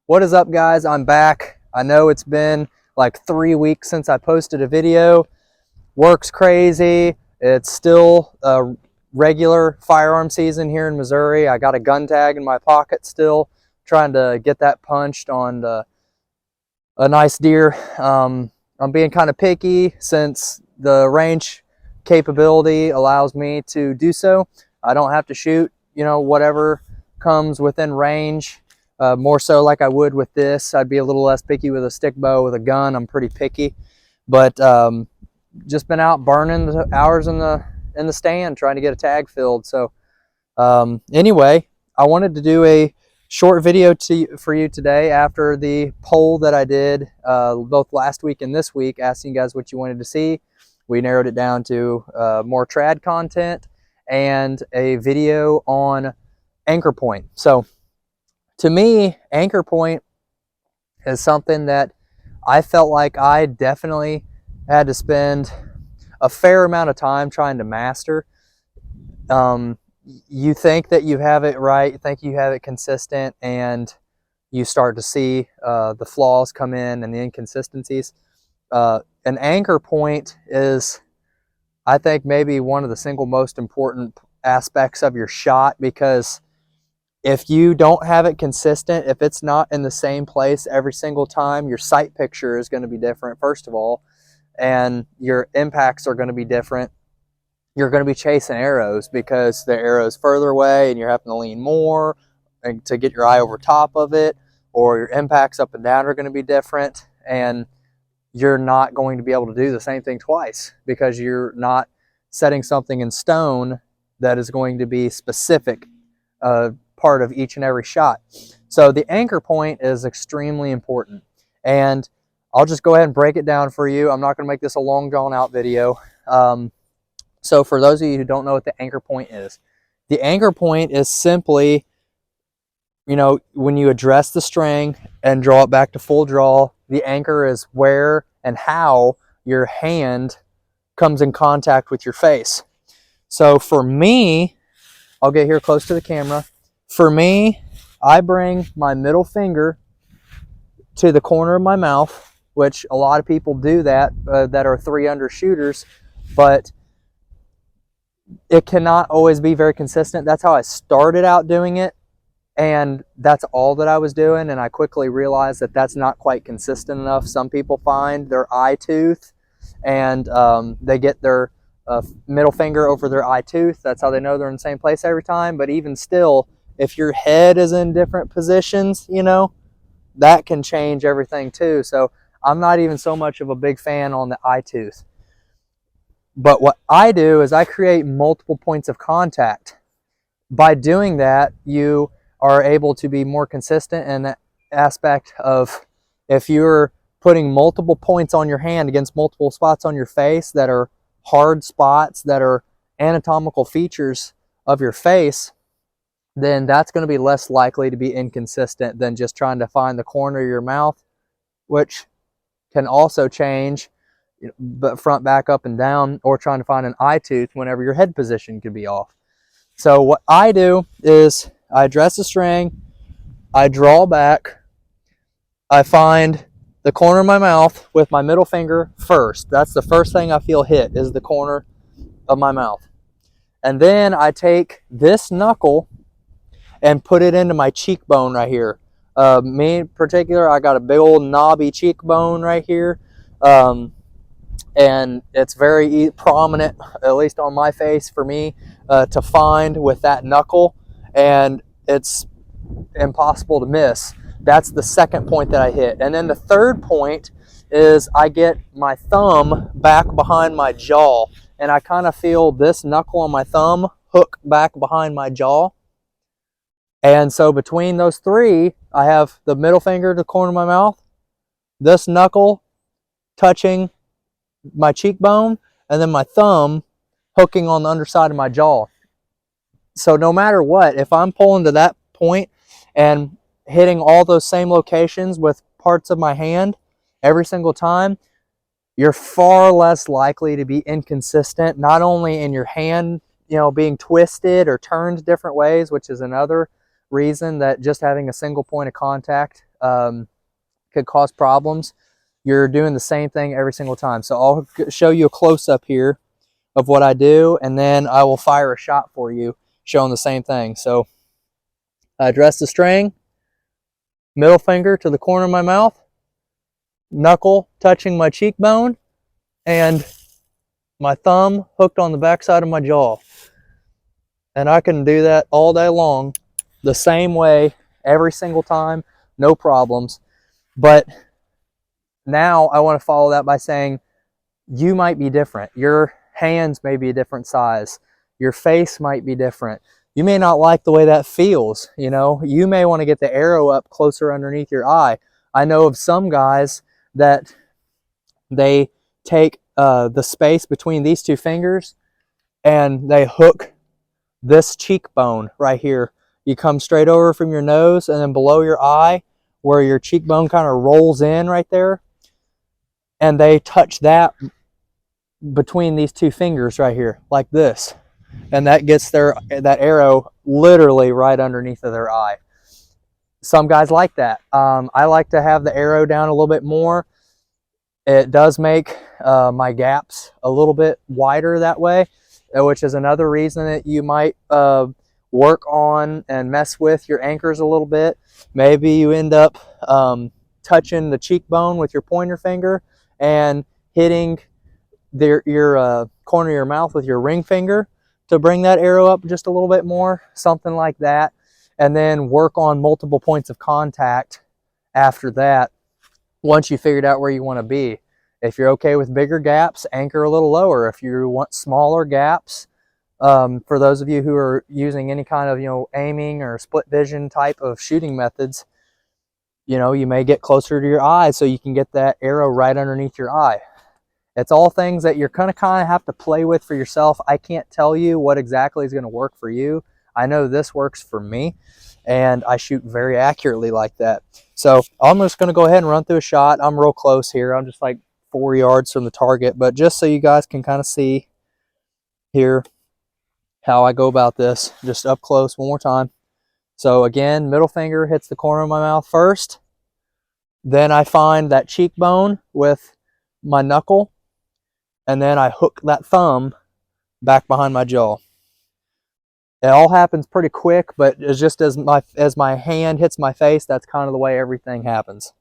What is up, guys? I'm back. I know it's been like 3 weeks since I posted a video. Work's crazy. It's still a regular firearm season here in Missouri. I got a gun tag in my pocket still, trying to get that punched on a nice deer. I'm being kind of picky since the range capability allows me to do so. I don't have to shoot, whatever comes within range. More so like I would with this. I'd be a little less picky with a stick bow. With a gun, I'm pretty picky. But just been out burning the hours in the stand trying to get a tag filled. So anyway, I wanted to do a short video for you today after the poll that I did both last week and this week, asking you guys what you wanted to see. We narrowed it down to more trad content and a video on anchor point. So to me, anchor point is something that I felt like I definitely had to spend a fair amount of time trying to master. You think that you have it right, you think you have it consistent, and you start to see the flaws come in and the inconsistencies. An anchor point is, I think, maybe one of the single most important aspects of your shot, because if you don't have it consistent, if it's not in the same place every single time, your sight picture is going to be different, first of all, and your impacts are going to be different. You're going to be chasing arrows because the arrow's further away and you're having to lean more to get your eye over top of it, or your impacts up and down are going to be different, and you're not going to be able to do the same thing twice because you're not setting something in stone that is going to be specific part of each and every shot. So the anchor point is extremely important, and I'll just go ahead and break it down for you. I'm not going to make this a long drawn out video. So for those of you who don't know what the anchor point is, the anchor point is simply, when you address the string and draw it back to full draw, the anchor is where and how your hand comes in contact with your face. So for me, I'll get here close to the camera. For me, I bring my middle finger to the corner of my mouth, which a lot of people do that are 3-under shooters, but it cannot always be very consistent. That's how I started out doing it, and that's all that I was doing, and I quickly realized that that's not quite consistent enough. Some people find their eye tooth, and they get their middle finger over their eye tooth. That's how they know they're in the same place every time. But even still, if your head is in different positions, that can change everything too. So I'm not even so much of a big fan on the eye tooth. But what I do is I create multiple points of contact. By doing that, you are able to be more consistent in that aspect of, if you're putting multiple points on your hand against multiple spots on your face that are hard spots, that are anatomical features of your face, then that's going to be less likely to be inconsistent than just trying to find the corner of your mouth, which can also change, but front, back, up, and down, or trying to find an eye tooth whenever your head position could be off. So what I do is I address the string, I draw back, I find the corner of my mouth with my middle finger first. That's the first thing I feel hit, is the corner of my mouth. And then I take this knuckle and put it into my cheekbone right here. Me in particular, I got a big old knobby cheekbone right here. And it's very prominent, at least on my face, for me to find with that knuckle, and it's impossible to miss. That's the second point that I hit. And then the third point is I get my thumb back behind my jaw, and I kind of feel this knuckle on my thumb hook back behind my jaw. And so between those three, I have the middle finger to the corner of my mouth, this knuckle touching my cheekbone, and then my thumb hooking on the underside of my jaw. So no matter what, if I'm pulling to that point and hitting all those same locations with parts of my hand every single time, you're far less likely to be inconsistent, not only in your hand, being twisted or turned different ways, which is another reason that just having a single point of contact could cause problems, you're doing the same thing every single time. So I'll show you a close-up here of what I do, and then I will fire a shot for you showing the same thing. So I address the string, middle finger to the corner of my mouth, knuckle touching my cheekbone, and my thumb hooked on the backside of my jaw. And I can do that all day long, the same way, every single time, no problems. But now I want to follow that by saying, you might be different. Your hands may be a different size. Your face might be different. You may not like the way that feels, you know. You may want to get the arrow up closer underneath your eye. I know of some guys that they take the space between these two fingers and they hook this cheekbone right here. You come straight over from your nose and then below your eye where your cheekbone kind of rolls in right there, and they touch that between these two fingers right here like this, and that gets that arrow literally right underneath of their eye. Some guys like that. I like to have the arrow down a little bit more. It does make my gaps a little bit wider that way, which is another reason that you might work on and mess with your anchors a little bit. Maybe you end up touching the cheekbone with your pointer finger and hitting your corner of your mouth with your ring finger to bring that arrow up just a little bit more, something like that. And then work on multiple points of contact after that once you figured out where you want to be. If you're okay with bigger gaps, anchor a little lower. If you want smaller gaps, for those of you who are using any kind of, you know, aiming or split vision type of shooting methods, you know, you may get closer to your eye so you can get that arrow right underneath your eye. It's all things that you're gonna kind of have to play with for yourself. I can't tell you what exactly is going to work for you. I know this works for me, and I shoot very accurately like that. So I'm just going to go ahead and run through a shot. I'm real close here. I'm just like 4 yards from the target, but just so you guys can kind of see here how I go about this, just up close one more time. So again, middle finger hits the corner of my mouth first. Then I find that cheekbone with my knuckle, and then I hook that thumb back behind my jaw. It all happens pretty quick, but it's just as my hand hits my face, that's kind of the way everything happens.